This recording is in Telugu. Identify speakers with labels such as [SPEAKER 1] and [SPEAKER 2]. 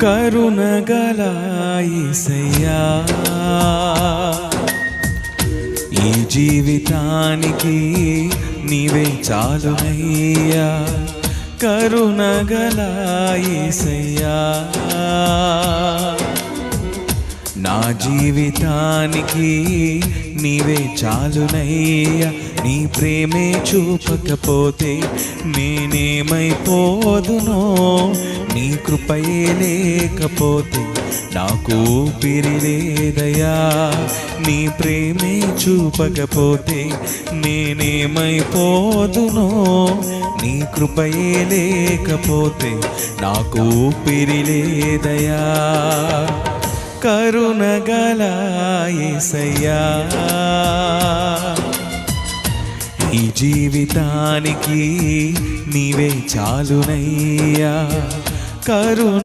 [SPEAKER 1] కరుణగల యేసయ్యా, ఈ జీవితానికి నీవే చాలునయ్యా. కరుణగల యేసయ్యా, నా జీవితానికి నీవే చాలునయ్యా. నీ ప్రేమే చూపకపోతే నేనేమైపోదునో, నీ కృపయే లేకపోతే నాకు ఊపిరి లేదయ్యా. నీ ప్రేమే చూపకపోతే నేనేమైపోదునో, నీ కృపయే లేకపోతే నాకు ఊపిరి లేదయ్యా. కరుణగల యేసయ్యా, ఈ జీవితానికి నీవే చాలునయ్యా.